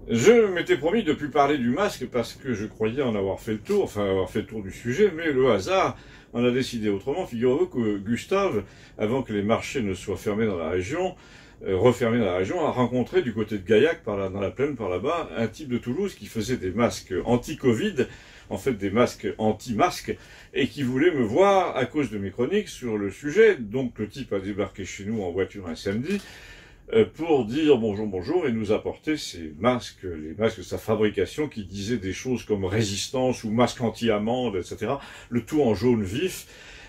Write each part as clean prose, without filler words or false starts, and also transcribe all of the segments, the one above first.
Je m'étais promis de ne plus parler du masque parce que je croyais en avoir fait le tour, enfin avoir fait le tour du sujet, mais le hasard en a décidé autrement. Figurez-vous que Gustave, avant que les marchés ne soient fermés dans la région, refermés dans la région, a rencontré du côté de Gaillac, dans la plaine par là-bas, un type de Toulouse qui faisait des masques anti-Covid, en fait des masques anti-masques, et qui voulait me voir à cause de mes chroniques sur le sujet. Donc le type a débarqué chez nous en voiture un samedi, pour dire bonjour et nous apporter ces masques, les masques de sa fabrication qui disaient des choses comme résistance ou masque anti-amande, etc. Le tout en jaune vif.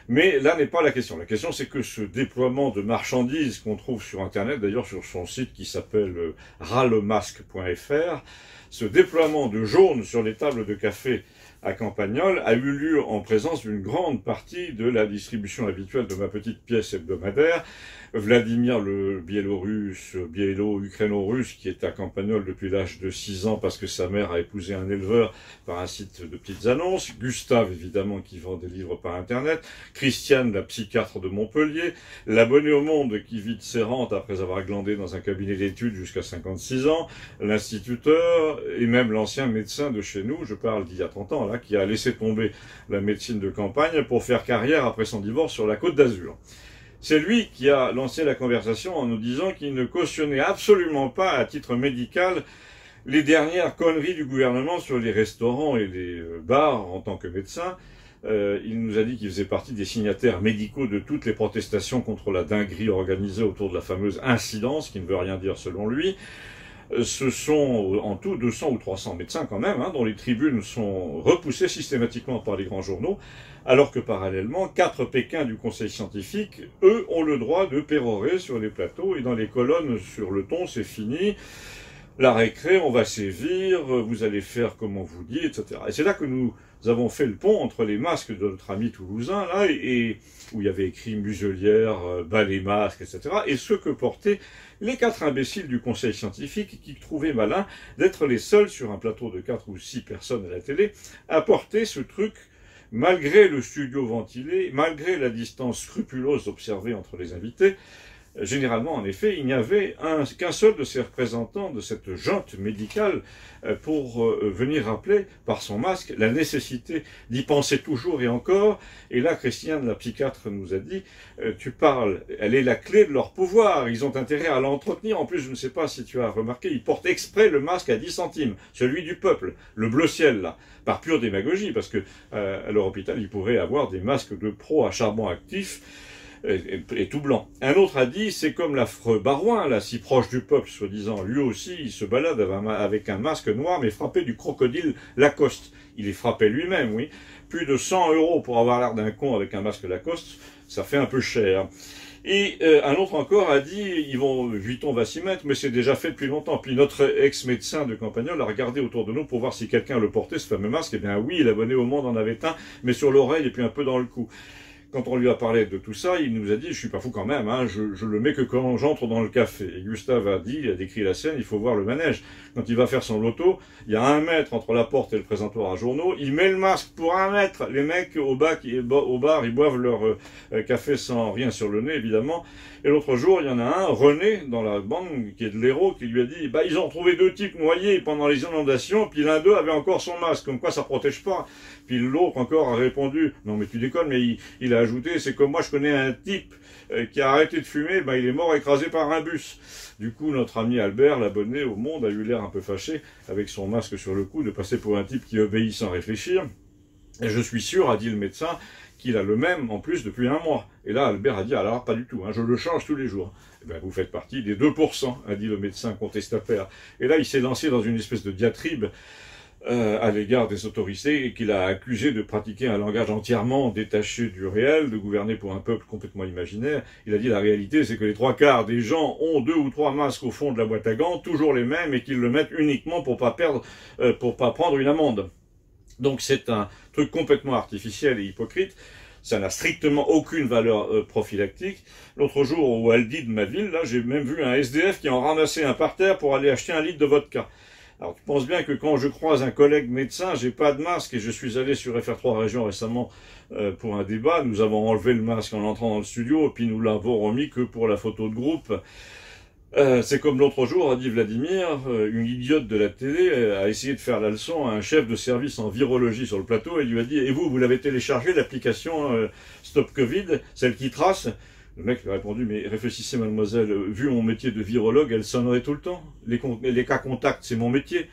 Mais là n'est pas la question. La question c'est que ce déploiement de marchandises qu'on trouve sur Internet, d'ailleurs sur son site qui s'appelle ralemasque.fr, ce déploiement de jaune sur les tables de café à Campagnol a eu lieu en présence d'une grande partie de la distribution habituelle de ma petite pièce hebdomadaire. Vladimir le biélo-ukraino-russe qui est à Campagnol depuis l'âge de 6 ans parce que sa mère a épousé un éleveur par un site de petites annonces, Gustave évidemment qui vend des livres par internet, Christiane la psychiatre de Montpellier, l'abonné au Monde qui vit de ses rentes après avoir glandé dans un cabinet d'études jusqu'à 56 ans, l'instituteur et même l'ancien médecin de chez nous, je parle d'il y a 30 ans là, qui a laissé tomber la médecine de campagne pour faire carrière après son divorce sur la Côte d'Azur. C'est lui qui a lancé la conversation en nous disant qu'il ne cautionnait absolument pas, à titre médical, les dernières conneries du gouvernement sur les restaurants et les bars en tant que médecin. Il nous a dit qu'il faisait partie des signataires médicaux de toutes les protestations contre la dinguerie organisée autour de la fameuse incidence, qui ne veut rien dire selon lui. Ce sont en tout 200 ou 300 médecins quand même, dont les tribunes sont repoussées systématiquement par les grands journaux, alors que parallèlement, 4 Pékins du conseil scientifique, eux, ont le droit de pérorer sur les plateaux et dans les colonnes sur le ton, c'est fini. La récré, on va sévir, vous allez faire comme on vous dit, etc. Et c'est là que nous avons fait le pont entre les masques de notre ami toulousain, là, et où il y avait écrit muselière, bas les masques, etc., et ceux que portaient les 4 imbéciles du conseil scientifique qui trouvaient malin d'être les seuls sur un plateau de 4 ou 6 personnes à la télé à porter ce truc malgré le studio ventilé, malgré la distance scrupuleuse observée entre les invités. Généralement, en effet, il n'y avait qu'un seul de ces représentants de cette junte médicale pour venir rappeler par son masque la nécessité d'y penser toujours et encore. Et là, Christiane, la psychiatre, nous a dit tu parles, elle est la clé de leur pouvoir, ils ont intérêt à l'entretenir. En plus, je ne sais pas si tu as remarqué, ils portent exprès le masque à 10 centimes, celui du peuple, le bleu ciel, là, par pure démagogie, parce que à leur hôpital, ils pourraient avoir des masques de pro à charbon actif, et tout blanc. Un autre a dit, c'est comme l'affreux Barouin, là, si proche du peuple, soi-disant. Lui aussi, il se balade avec un masque noir, mais frappé du crocodile Lacoste. Il est frappé lui-même, oui. Plus de 100 € pour avoir l'air d'un con avec un masque Lacoste, ça fait un peu cher. Et un autre encore a dit, Vuitton va s'y mettre, mais c'est déjà fait depuis longtemps. Puis notre ex-médecin de Campagnol a regardé autour de nous pour voir si quelqu'un le portait, ce fameux masque. Eh bien oui, l'abonné au Monde en avait un, mais sur l'oreille et puis un peu dans le cou. Quand on lui a parlé de tout ça, il nous a dit, je suis pas fou quand même, je le mets que quand j'entre dans le café. Et Gustave a dit, il a décrit la scène, il faut voir le manège. Quand il va faire son loto, il y a 1 mètre entre la porte et le présentoir à journaux, il met le masque pour 1 mètre. Les mecs au bar, ils boivent leur café sans rien sur le nez, évidemment. Et l'autre jour, il y en a un, René, dans la bande, qui est de l'Hérault, qui lui a dit, ils ont trouvé 2 types noyés pendant les inondations, puis l'un d'eux avait encore son masque, comme quoi ça protège pas. Puis l'autre encore a répondu, non mais tu déconnes, mais il a ajouté, c'est comme moi je connais un type qui a arrêté de fumer, il est mort écrasé par un bus. Du coup, notre ami Albert, l'abonné au Monde, a eu l'air un peu fâché, avec son masque sur le cou, de passer pour un type qui obéit sans réfléchir. Et je suis sûr, a dit le médecin, qu'il a le même en plus depuis 1 mois. Et là, Albert a dit, alors pas du tout, je le change tous les jours. Eh bien, vous faites partie des 2%, a dit le médecin contestataire. Et là, il s'est lancé dans une espèce de diatribe à l'égard des autorités et qu'il a accusé de pratiquer un langage entièrement détaché du réel, de gouverner pour un peuple complètement imaginaire. Il a dit la réalité, c'est que les 3/4 des gens ont 2 ou 3 masques au fond de la boîte à gants, toujours les mêmes, et qu'ils le mettent uniquement pour pas prendre une amende. Donc c'est un truc complètement artificiel et hypocrite. Ça n'a strictement aucune valeur prophylactique. L'autre jour, au Aldi de ma ville, là, j'ai même vu un SDF qui en ramassait un par terre pour aller acheter 1 litre de vodka. Alors, tu penses bien que quand je croise un collègue médecin, j'ai pas de masque et je suis allé sur FR3 Région récemment pour un débat. Nous avons enlevé le masque en entrant dans le studio et puis nous l'avons remis que pour la photo de groupe. C'est comme l'autre jour, a dit Vladimir, une idiote de la télé a essayé de faire la leçon à un chef de service en virologie sur le plateau et lui a dit « Et vous l'avez téléchargé, l'application Stop Covid, celle qui trace ?» Le mec lui a répondu « Mais réfléchissez mademoiselle, vu mon métier de virologue, elle sonnerait tout le temps. Les cas contacts, c'est mon métier. »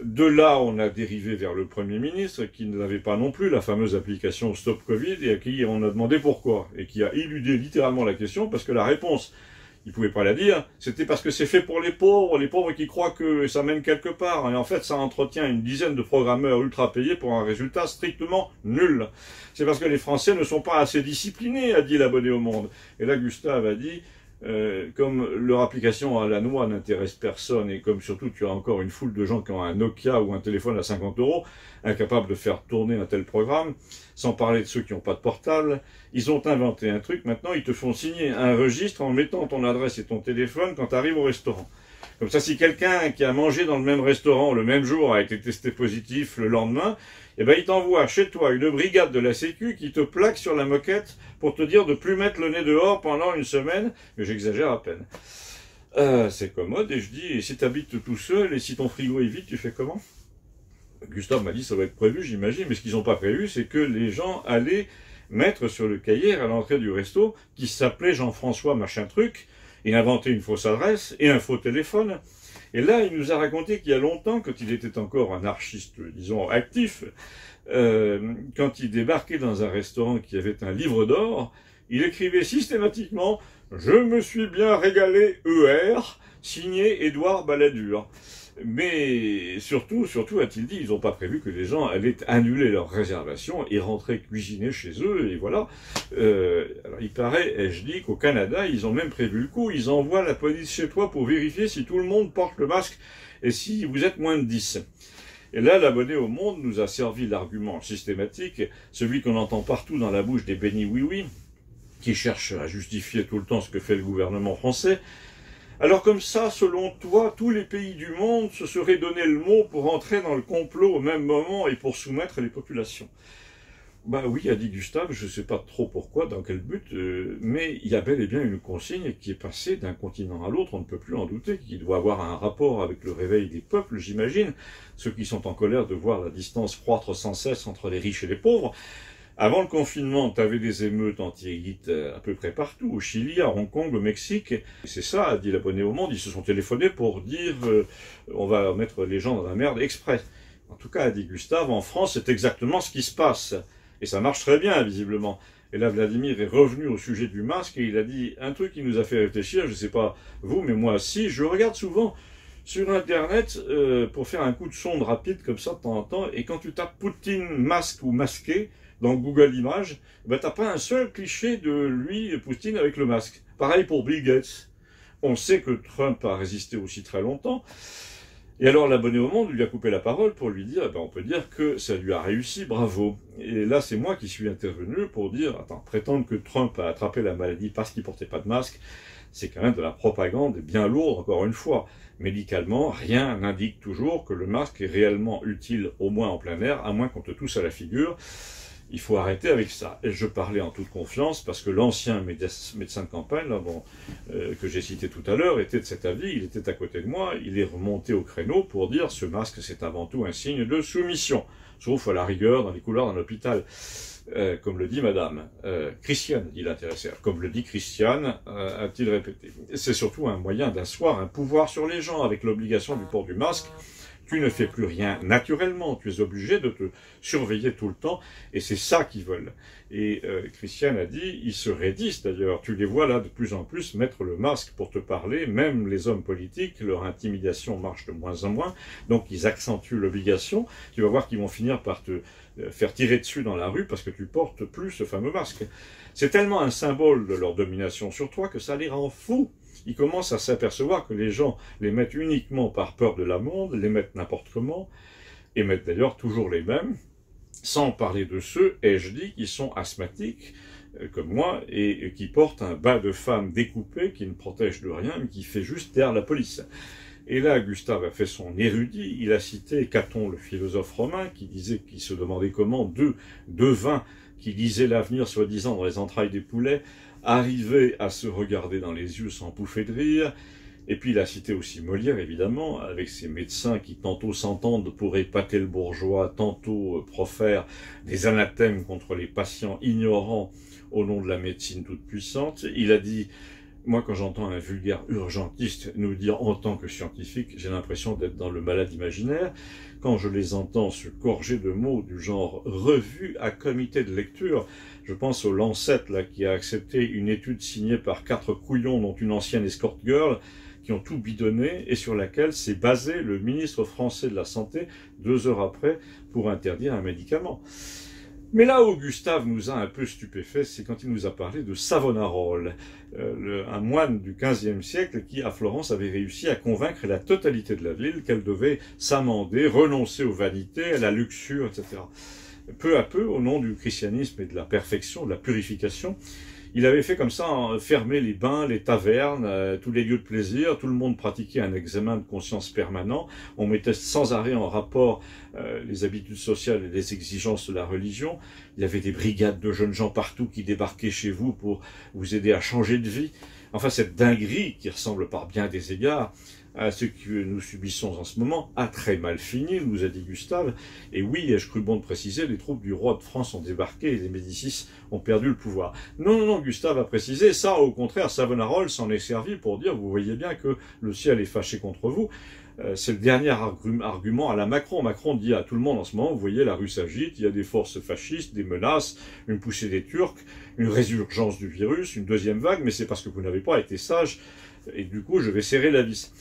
De là, on a dérivé vers le Premier ministre, qui n'avait pas non plus la fameuse application Stop Covid, et à qui on a demandé pourquoi, et qui a éludé littéralement la question, parce que la réponse, il pouvait pas la dire, c'était parce que c'est fait pour les pauvres qui croient que ça mène quelque part, et en fait ça entretient une dizaine de programmeurs ultra payés pour un résultat strictement nul. C'est parce que les Français ne sont pas assez disciplinés, a dit l'abonné au Monde. Et là, Gustave a dit... comme leur application à la noix n'intéresse personne et comme surtout tu as encore une foule de gens qui ont un Nokia ou un téléphone à 50 €, incapables de faire tourner un tel programme, sans parler de ceux qui n'ont pas de portable, ils ont inventé un truc, maintenant ils te font signer un registre en mettant ton adresse et ton téléphone quand tu arrives au restaurant. Comme ça, si quelqu'un qui a mangé dans le même restaurant le même jour a été testé positif le lendemain, eh ben, il t'envoie chez toi une brigade de la Sécu qui te plaque sur la moquette pour te dire de plus mettre le nez dehors pendant une semaine, mais j'exagère à peine. C'est commode, et je dis, et si t'habites tout seul, et si ton frigo est vide, tu fais comment? Gustave m'a dit, ça va être prévu, j'imagine, mais ce qu'ils n'ont pas prévu, c'est que les gens allaient mettre sur le cahier à l'entrée du resto, qui s'appelait Jean-François machin truc, et inventer une fausse adresse et un faux téléphone. Et là, il nous a raconté qu'il y a longtemps, quand il était encore un anarchiste, disons, actif, quand il débarquait dans un restaurant qui avait un livre d'or, il écrivait systématiquement « Je me suis bien régalé ER », signé Édouard Balladur. Mais surtout, a-t-il dit, ils n'ont pas prévu que les gens allaient annuler leurs réservations et rentrer cuisiner chez eux, et voilà. Alors il paraît, ai-je dit, qu'au Canada, ils ont même prévu le coup, ils envoient la police chez toi pour vérifier si tout le monde porte le masque et si vous êtes moins de 10. Et là, l'abonné au Monde nous a servi l'argument systématique, celui qu'on entend partout dans la bouche des bénis oui-oui, qui cherchent à justifier tout le temps ce que fait le gouvernement français. Alors comme ça, selon toi, tous les pays du monde se seraient donné le mot pour entrer dans le complot au même moment et pour soumettre les populations. Bah oui, a dit Gustave, je ne sais pas trop pourquoi, dans quel but, mais il y a bel et bien une consigne qui est passée d'un continent à l'autre, on ne peut plus en douter, qui doit avoir un rapport avec le réveil des peuples, j'imagine, ceux qui sont en colère de voir la distance croître sans cesse entre les riches et les pauvres. Avant le confinement, tu avais des émeutes anti-élites à peu près partout, au Chili, à Hong Kong, au Mexique. C'est ça, a dit l'abonné au Monde, ils se sont téléphonés pour dire on va mettre les gens dans la merde exprès. En tout cas, a dit Gustave, en France, c'est exactement ce qui se passe. Et ça marche très bien, visiblement. Et là, Vladimir est revenu au sujet du masque et il a dit un truc qui nous a fait réfléchir, je ne sais pas vous, mais moi si, je regarde souvent sur Internet pour faire un coup de sonde rapide comme ça de temps en temps, et quand tu tapes Poutine masque ou masqué, dans Google Images, ben t'as pas un seul cliché de lui, Poutine, avec le masque. Pareil pour Bill Gates. On sait que Trump a résisté aussi très longtemps. Et alors l'abonné au Monde lui a coupé la parole pour lui dire, ben on peut dire que ça lui a réussi, bravo. Et là c'est moi qui suis intervenu pour dire, attends, prétendre que Trump a attrapé la maladie parce qu'il portait pas de masque, c'est quand même de la propagande bien lourde, encore une fois. Médicalement, rien n'indique toujours que le masque est réellement utile, au moins en plein air, à moins qu'on te tousse à la figure. Il faut arrêter avec ça. Et je parlais en toute confiance parce que l'ancien médecin de campagne, là, que j'ai cité tout à l'heure, était de cet avis, il était à côté de moi, il est remonté au créneau pour dire ce masque c'est avant tout un signe de soumission, sauf à la rigueur dans les couloirs d'un hôpital. Comme le dit madame. Christiane, dit l'intéressé. Comme le dit Christiane, a-t-il répété. C'est surtout un moyen d'asseoir un pouvoir sur les gens avec l'obligation du port du masque. Tu ne fais plus rien naturellement, tu es obligé de te surveiller tout le temps, et c'est ça qu'ils veulent. Et Christiane a dit, ils se raidissent d'ailleurs, tu les vois là de plus en plus mettre le masque pour te parler, même les hommes politiques, leur intimidation marche de moins en moins, donc ils accentuent l'obligation, tu vas voir qu'ils vont finir par te faire tirer dessus dans la rue parce que tu portes plus ce fameux masque. C'est tellement un symbole de leur domination sur toi que ça les rend fous. Ils commencent à s'apercevoir que les gens les mettent uniquement par peur de l'amende, les mettent n'importe comment, et mettent d'ailleurs toujours les mêmes, sans parler de ceux, ai-je dit, qui sont asthmatiques, comme moi, et qui portent un bas de femme découpé, qui ne protège de rien, mais qui fait juste taire la police. Et là, Gustave a fait son érudit, il a cité Caton, le philosophe romain, qui disait, qui se demandait comment deux devins qui lisaient l'avenir, soi-disant, dans les entrailles des poulets, arrivaient à se regarder dans les yeux sans pouffer de rire, Et puis il a cité aussi Molière, évidemment, avec ses médecins qui tantôt s'entendent pour épater le bourgeois, tantôt profèrent des anathèmes contre les patients ignorants au nom de la médecine toute puissante. Il a dit: moi, quand j'entends un vulgaire urgentiste nous dire en tant que scientifique, j'ai l'impression d'être dans le malade imaginaire. Quand je les entends se gorger de mots du genre revue à comité de lecture, je pense au Lancet là, qui a accepté une étude signée par 4 couillons, dont une ancienne escort girl, qui ont tout bidonné et sur laquelle s'est basé le ministre français de la Santé 2 heures après pour interdire un médicament. Mais là où Gustave nous a un peu stupéfait, c'est quand il nous a parlé de Savonarole, un moine du XVe siècle qui, à Florence, avait réussi à convaincre la totalité de la ville qu'elle devait s'amender, renoncer aux vanités, à la luxure, etc. Peu à peu, au nom du christianisme et de la perfection, de la purification, il avait fait comme ça, fermer les bains, les tavernes, tous les lieux de plaisir, tout le monde pratiquait un examen de conscience permanent, on mettait sans arrêt en rapport les habitudes sociales et les exigences de la religion, il y avait des brigades de jeunes gens partout qui débarquaient chez vous pour vous aider à changer de vie. Enfin, cette dinguerie qui ressemble par bien des égards à ce que nous subissons en ce moment, a très mal fini, nous a dit Gustave. Et oui, ai-je cru bon de préciser, les troupes du roi de France ont débarqué et les Médicis ont perdu le pouvoir. Non, non, non, Gustave a précisé, ça au contraire, Savonarole s'en est servi pour dire, vous voyez bien que le ciel est fâché contre vous. C'est le dernier argument à la Macron. Macron dit à tout le monde en ce moment, vous voyez, la rue s'agite, il y a des forces fascistes, des menaces, une poussée des Turcs, une résurgence du virus, une deuxième vague, mais c'est parce que vous n'avez pas été sage, et du coup je vais serrer la vis.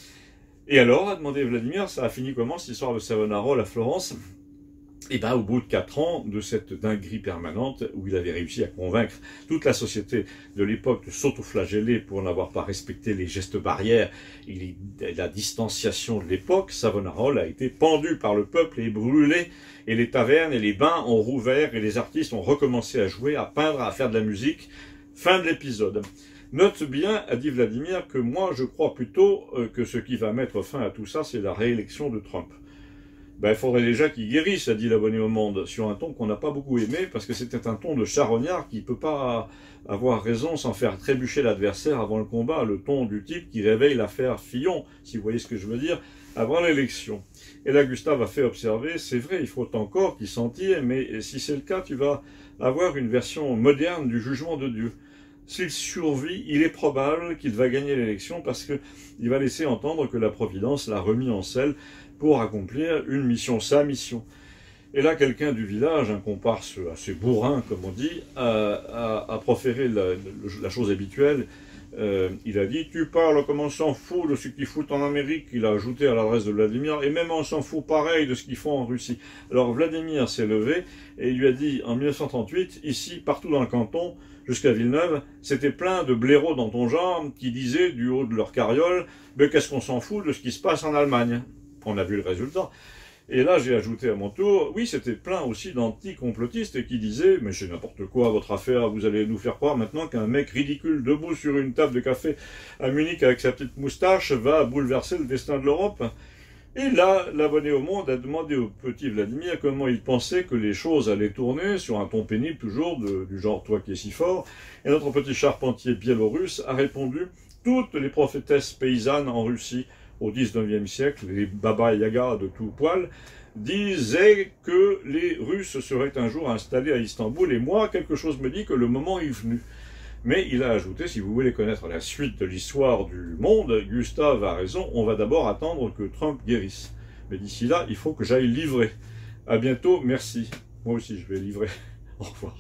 Et alors, a demandé Vladimir, ça a fini comment cette histoire de Savonarole à Florence? Et bien, au bout de 4 ans de cette dinguerie permanente, où il avait réussi à convaincre toute la société de l'époque de s'autoflageller pour n'avoir pas respecté les gestes barrières et la distanciation de l'époque, Savonarole a été pendu par le peuple et brûlé, et les tavernes et les bains ont rouvert, et les artistes ont recommencé à jouer, à peindre, à faire de la musique. Fin de l'épisode. Note bien, a dit Vladimir, que moi je crois plutôt que ce qui va mettre fin à tout ça, c'est la réélection de Trump. Ben, il faudrait déjà qu'il guérisse, a dit l'abonné au Monde, sur un ton qu'on n'a pas beaucoup aimé, parce que c'était un ton de charognard qui ne peut pas avoir raison sans faire trébucher l'adversaire avant le combat, le ton du type qui réveille l'affaire Fillon, si vous voyez ce que je veux dire, avant l'élection. Et là, Gustave a fait observer, c'est vrai, il faut encore qu'il s'en tire, mais si c'est le cas, tu vas avoir une version moderne du jugement de Dieu. S'il survit, il est probable qu'il va gagner l'élection parce qu'il va laisser entendre que la Providence l'a remis en selle pour accomplir une mission, sa mission. Et là, quelqu'un du village, un comparse assez bourrin, comme on dit, a proféré la chose habituelle. Il a dit « Tu parles comme on s'en fout de ce qu'ils foutent en Amérique », il a ajouté à l'adresse de Vladimir, « et même on s'en fout pareil de ce qu'ils font en Russie ». Alors Vladimir s'est levé et il lui a dit en 1938, ici, partout dans le canton, jusqu'à Villeneuve, c'était plein de blaireaux dans ton genre qui disaient du haut de leur carriole « Mais qu'est-ce qu'on s'en fout de ce qui se passe en Allemagne ?» On a vu le résultat. Et là, j'ai ajouté à mon tour, oui, c'était plein aussi d'anti-complotistes qui disaient « Mais c'est n'importe quoi votre affaire, vous allez nous faire croire maintenant qu'un mec ridicule debout sur une table de café à Munich avec sa petite moustache va bouleverser le destin de l'Europe ?» Et là, l'abonné au Monde a demandé au petit Vladimir comment il pensait que les choses allaient tourner, sur un ton pénible toujours, du genre « toi qui es si fort ». Et notre petit charpentier biélorusse a répondu « Toutes les prophétesses paysannes en Russie, au XIXe siècle, les Baba Yaga de tout poil, disaient que les Russes seraient un jour installés à Istanbul, et moi, quelque chose me dit que le moment est venu. » Mais il a ajouté, si vous voulez connaître la suite de l'histoire du monde, Gustave a raison, on va d'abord attendre que Trump guérisse. Mais d'ici là, il faut que j'aille livrer. À bientôt, merci. Moi aussi, je vais livrer. Au revoir.